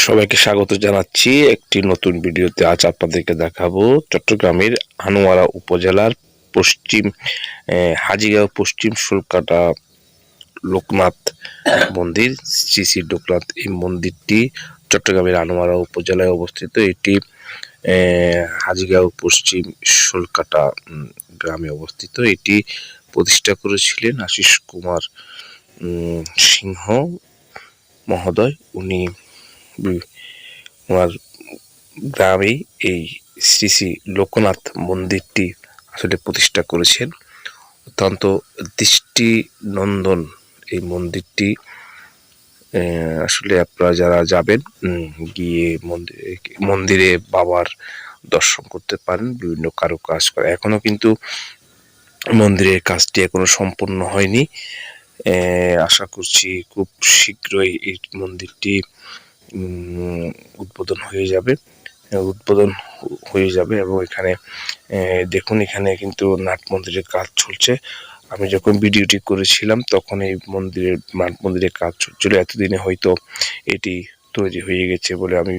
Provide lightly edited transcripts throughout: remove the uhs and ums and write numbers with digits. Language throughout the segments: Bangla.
সবাইকে স্বাগত জানাচ্ছি একটি নতুন ভিডিওতে। আজ আপনাদেরকে দেখাবো চট্টগ্রামের আনোয়ারা উপজেলার পশ্চিম হাজীগাঁও পশ্চিম সুরকাটা লোকনাথ মন্দির। শ্রী শ্রী লোকনাথ এই মন্দিরটি চট্টগ্রামের আনোয়ারা উপজেলায় অবস্থিত। এটি হাজীগাঁও পশ্চিম সুরকাটা গ্রামে অবস্থিত। এটি প্রতিষ্ঠা করেছিলেন আশিস কুমার সিংহ মহোদয়। উনি ওনার গ্রামেই এই শ্রী শ্রী লোকনাথ মন্দিরটি আসলে প্রতিষ্ঠা করেছেন। অত্যন্ত দৃষ্টিনন্দন এই মন্দিরটি। আসলে আপনারা যারা যাবেন গিয়ে মন্দিরে বাবার দর্শন করতে পারেন। বিভিন্ন কারুকাজ করে এখনো কিন্তু মন্দিরের কাজটি এখনো সম্পূর্ণ হয়নি। আশা করছি খুব শীঘ্রই এই মন্দিরটি উদ্বোধন হয়ে যাবে এবং এখানে দেখুন, এখানে কিন্তু নাট মন্দিরের কাজ চলছে। আমি যখন ভিডিওটি করেছিলাম তখন এই নাট মন্দিরের কাজ চলছিল। এতদিনে হয়তো এটি তৈরি হয়ে গেছে বলে আমি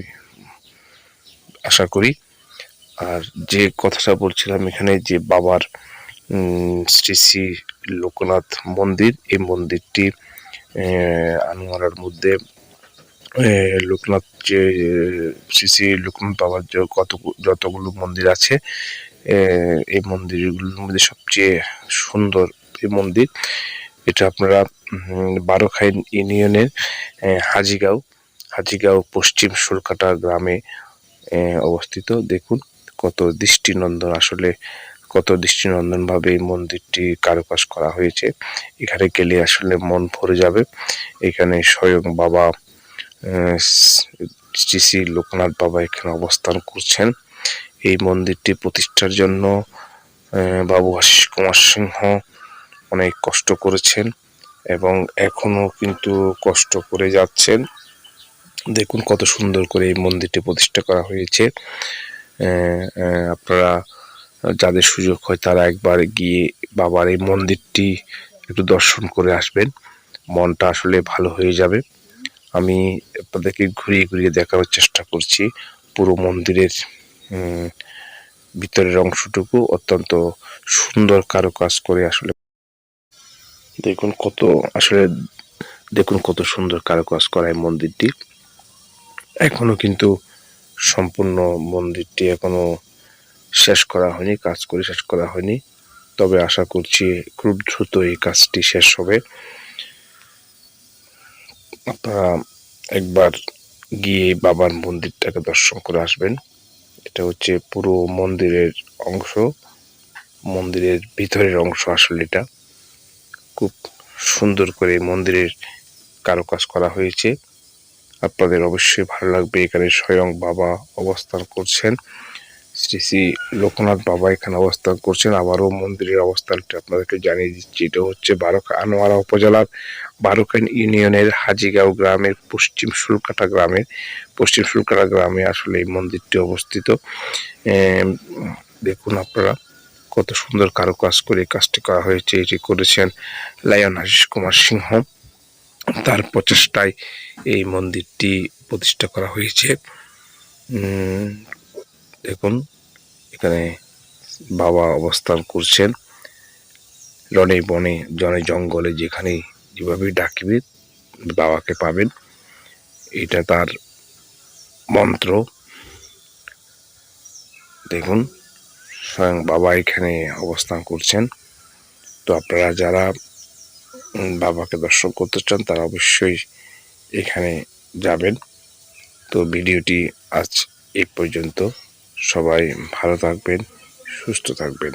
আশা করি। আর যে কথাটা বলছিলাম, এখানে যে বাবার শ্রী শ্রী লোকনাথ মন্দির, এই মন্দিরটি আনোয়ারার মধ্যে লোকনাথ যে শ্রী শ্রী লোকনাথ বাবার যে যতগুলো মন্দির আছে, এই মন্দিরগুলোর মধ্যে সবচেয়ে সুন্দর এই মন্দির। এটা আপনারা বারোখাইন ইউনিয়নের হাজীগাঁও পশ্চিম সুরকাটা গ্রামে অবস্থিত। দেখুন কত দৃষ্টিনন্দন ভাবে এই মন্দিরটি কারুকাজ করা হয়েছে। এখানে গেলে আসলে মন ভরে যাবে। এখানে স্বয়ং বাবা শ্রী শ্রী লোকনাথ বাবা এখানে অবস্থান করছেন। এই মন্দিরটি প্রতিষ্ঠার জন্য বাবু আশিস কুমার সিংহ অনেক কষ্ট করেছেন এবং এখনো কিন্তু কষ্ট করে যাচ্ছেন। দেখুন কত সুন্দর করে এই মন্দিরটি প্রতিষ্ঠা করা হয়েছে। আপনারা যাদের সুযোগ হয় তারা একবার গিয়ে বাবার এই মন্দিরটি একটু দর্শন করে আসবেন। মনটা আসলে ভালো হয়ে যাবে। আমি আপনাদেরকে ঘুরিয়ে দেখানোর চেষ্টা করছি। পুরো মন্দিরের ভিতরের অংশটুকু অত্যন্ত সুন্দর কারুকাজ করে আসলে দেখুন কত সুন্দর কারুকাজ করা এই মন্দিরটি। এখনো কিন্তু সম্পূর্ণ মন্দিরটি এখনো শেষ করা হয়নি, তবে আশা করছি খুব দ্রুত এই কাজটি শেষ হবে। আপনারা একবার গিয়ে বাবার মন্দিরটাকে দর্শন করে আসবেন। এটা হচ্ছে পুরো মন্দিরের ভিতরের অংশ। আসলে এটা খুব সুন্দর করে মন্দিরের কারুকাজ করা হয়েছে। আপনাদের অবশ্যই ভালো লাগবে। এখানে স্বয়ং বাবা অবস্থান করছেন, শ্রী শ্রী লোকনাথ বাবা এখানে অবস্থান করছেন। আবারও মন্দিরের অবস্থানটা আপনাদেরকে জানিয়ে দিচ্ছি। এটা হচ্ছে আনোয়ারা উপজেলার বারোখাইন ইউনিয়নের হাজীগাঁও গ্রামের পশ্চিম সুরকাটা গ্রামে আসলে এই মন্দিরটি অবস্থিত। দেখুন আপনারা কত সুন্দর কারুকাজ করে কাজটি করা হয়েছে। এটি করেছেন লায়ন আশিস কুমার সিংহ। তার প্রচেষ্টায় এই মন্দিরটি প্রতিষ্ঠা করা হয়েছে। দেখুন এখানে বাবা অবস্থান করছেন রনে বনে জনে জঙ্গলে, যেখানে যেভাবে ডাকিবে বাবাকে পাবেন। এটা তার মন্ত্র। দেখুন স্বয়ং বাবা এখানে অবস্থান করছেন। তো আপনারা যারা বাবাকে দর্শন করতে চান তারা অবশ্যই এখানে যাবেন। তো ভিডিওটি আজ এই পর্যন্ত। সবাই ভালো থাকবেন, সুস্থ থাকবেন।